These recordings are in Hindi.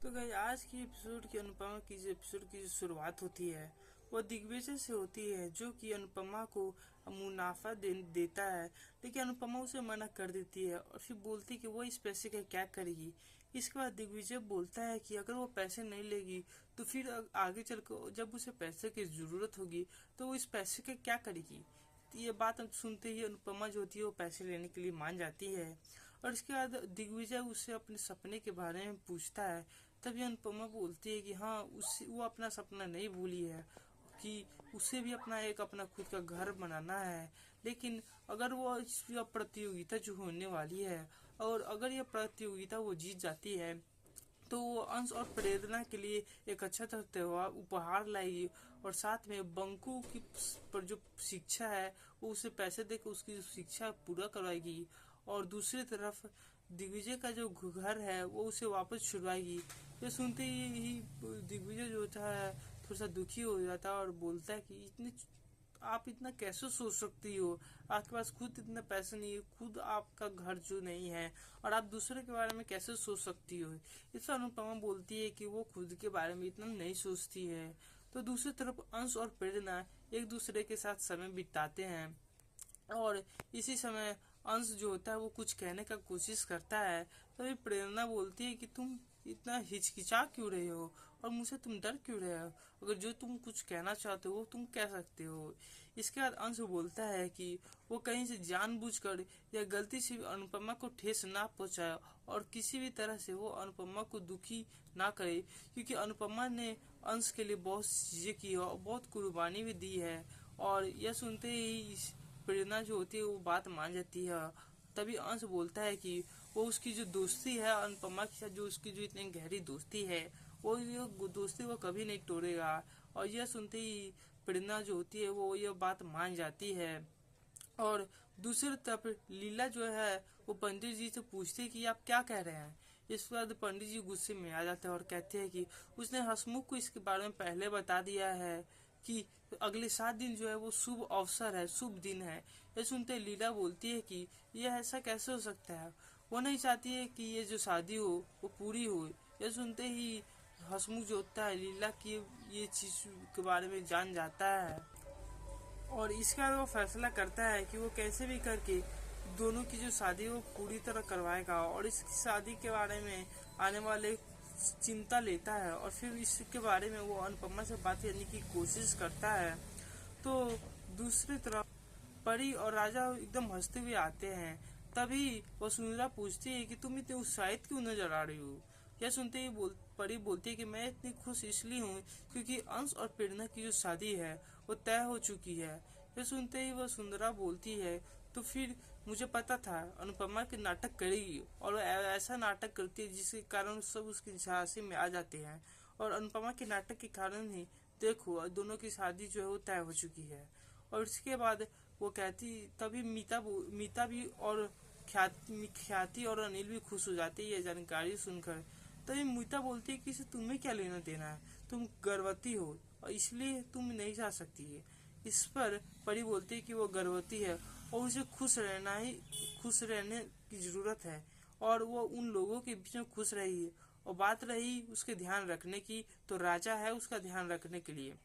तो गाइस आज की एपिसोड की अनुपमा की जो एपिसोड की जो शुरुआत होती है वो दिग्विजय से होती है, जो कि अनुपमा को मुनाफा देता है। लेकिन अनुपमा उसे मना कर देती है और फिर बोलती है कि वो इस पैसे का क्या करेगी। इसके बाद दिग्विजय बोलता है कि अगर वो पैसे नहीं लेगी तो फिर आगे चलकर जब उसे पैसे की जरूरत होगी तो वो इस पैसे का क्या करेगी। तो ये बात सुनते ही अनुपमा जो होती है वो पैसे लेने के लिए मान जाती है। और इसके बाद दिग्विजय उससे अपने सपने के बारे में पूछता है। तभी अनुपमा बोलती है कि हाँ, उस वो अपना सपना नहीं भूली है, कि उसे भी अपना खुद का घर बनाना है। लेकिन अगर वो इस प्रतियोगिता जो होने वाली है और अगर यह प्रतियोगिता वो जीत जाती है तो वो अंश और प्रेरणा के लिए एक अच्छा सा त्योहार उपहार लाएगी और साथ में बंकू की पर जो शिक्षा है वो उसे पैसे देकर उसकी शिक्षा पूरा करवाएगी। और दूसरी तरफ दिग्विजय का जो घर है वो उसे वापस छुड़वाएगी। ये सुनते ही दिग्विजय जो होता है थोड़ा सा दुखी हो जाता है और बोलता है कि इतने आप इतना कैसे सोच सकती हो, आपके पास खुद इतना पैसे नहीं है, खुद आपका घर जो नहीं है और आप दूसरे के बारे में कैसे सोच सकती हो। इस पर अनुपमा बोलती है कि वो खुद के बारे में इतना नहीं सोचती है। तो दूसरी तरफ अंश और प्रेरणा एक दूसरे के साथ समय बिताते हैं और इसी समय अंश जो होता है वो कुछ कहने का कोशिश करता है। तभी प्रेरणा बोलती है कि तुम इतना हिचकिचा क्यों रहे हो और मुझे तुम डर क्यों रहे हो, अगर जो तुम कुछ कहना चाहते हो तुम कह सकते हो। इसके बाद अंश बोलता है कि वो कहीं से जानबूझकर या गलती से भी अनुपमा को ठेस ना पहुंचाए और किसी भी तरह से वो अनुपमा को दुखी ना करे, क्योंकि अनुपमा ने अंश के लिए बहुत चीजें की और बहुत कुर्बानी भी दी है। और यह सुनते ही प्रेरणा जो होती है वो बात मान जाती है। तभी अंश बोलता है कि वो उसकी जो दोस्ती है अनुपमा के साथ, जो उसकी जो इतनी गहरी दोस्ती है वो ये दोस्ती वो कभी नहीं तोड़ेगा। और यह सुनते ही प्रेरणा जो होती है वो यह बात मान जाती है। और दूसरी तरफ लीला जो है वो पंडित जी से पूछती है कि आप क्या कह रहे हैं। इस बाद पंडित जी गुस्से में आ जाते हैं और कहते हैं कि उसने हसमुख को इसके बारे में पहले बता दिया है कि अगले 7 दिन जो है वो शुभ अवसर है, शुभ दिन है। ये सुनते लीला बोलती है कि यह ऐसा कैसे हो सकता है, वो नहीं चाहती है कि ये जो शादी हो वो पूरी हो। ये सुनते ही हसमुख जो होता है लीला की ये चीज के बारे में जान जाता है और इसके बाद वो फैसला करता है कि वो कैसे भी करके दोनों की जो शादी वो पूरी तरह करवाएगा और इस शादी के बारे में आने वाले चिंता लेता है और फिर इसके बारे में वो अनुपमा से बात करने की कोशिश करता है। तो दूसरी तरफ परी और राजा एकदम हंसते हुए आते हैं। तभी वसुंधरा पूछती है कि तुम इतने उत्साहित क्यों नजर आ रही हो। यह सुनते ही परी बोलती है कि मैं इतनी खुश इसलिए हूँ क्योंकि अंश और प्रेरणा की जो शादी है वो तय हो चुकी है। यह सुनते ही वसुंधरा बोलती है तो फिर मुझे पता था अनुपमा के नाटक करेगी और वो ऐसा नाटक करती है जिसके कारण सब उसकी झांसी में आ जाते हैं और अनुपमा के नाटक के कारण ही देखो दोनों की शादी जो है वो तय हो चुकी है। और इसके बाद वो कहती तभी मीता भी और ख्याति और अनिल भी खुश हो जाते हैं ये जानकारी सुनकर। तभी मीता बोलती है कि इसे तुम्हें क्या लेना देना है, तुम गर्भवती हो और इसलिए तुम नहीं जा सकती है। इस पर परी बोलती है कि वो गर्भवती है और उसे खुश रहने की जरूरत है और वो उन लोगों के बीच में खुश रही है। और बात रही उसके ध्यान रखने की तो राजा है उसका ध्यान रखने के लिए।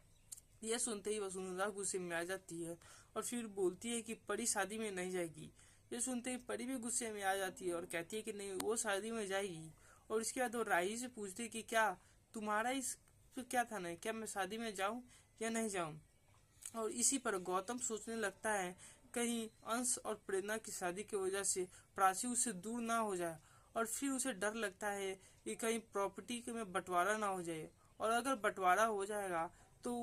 यह सुनते ही वसुंधरा गुस्से में आ जाती है और फिर बोलती है कि परी शादी में नहीं जाएगी। यह सुनते ही परी भी गुस्से में आ जाती है और कहती है कि नहीं वो शादी में जाएगी। और इसके बाद वो राही से पूछती है कि क्या तुम्हारा इस क्या था ना, क्या मैं शादी में जाऊं या नहीं जाऊं। और इसी पर गौतम सोचने लगता है कहीं अंश और प्रेरणा की शादी की वजह से प्राची उससे दूर ना हो जाए और फिर उसे डर लगता है कि कहीं प्रॉपर्टी में बंटवारा ना हो जाए और अगर बंटवारा हो जाएगा तो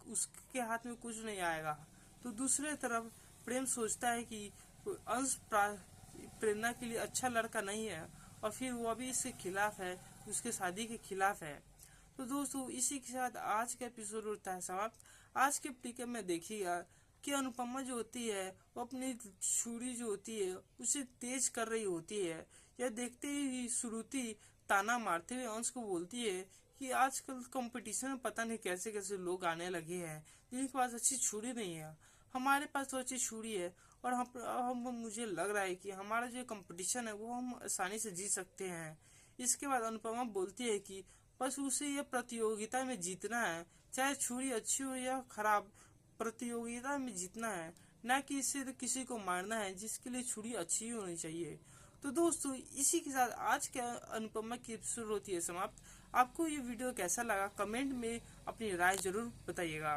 उसके हाथ में कुछ नहीं आएगा। तो दूसरे तरफ प्रेम सोचता है कि अंश प्रेरणा के लिए अच्छा लड़का नहीं है और फिर वो अभी इसके खिलाफ है, उसके शादी के खिलाफ है। तो दोस्तों इसी के साथ आज का एपिसोड होता है समाप्त। आज के एपिसोड में देखिएगा कि अनुपमा जो होती है वो अपनी छुरी जो होती है उसे तेज कर रही होती है। यह देखते ही श्रुति ताना मारते हुए अंश को बोलती है कि आजकल कंपटीशन में पता नहीं कैसे कैसे लोग आने लगे हैं जिनके पास अच्छी छुरी नहीं है, हमारे पास तो अच्छी छुरी है और हम मुझे लग रहा है कि हमारा जो कंपटीशन है वो हम आसानी से जीत सकते हैं। इसके बाद अनुपमा बोलती है कि बस उसे यह प्रतियोगिता में जीतना है, चाहे छुरी अच्छी हो या खराब, प्रतियोगिता में जीतना है, ना कि इससे तो किसी को मारना है, जिसके लिए छुरी अच्छी होनी चाहिए। तो दोस्तों इसी के साथ आज के अनुपमा की एपिसोड होती है समाप्त। आपको ये वीडियो कैसा लगा कमेंट में अपनी राय जरूर बताइएगा।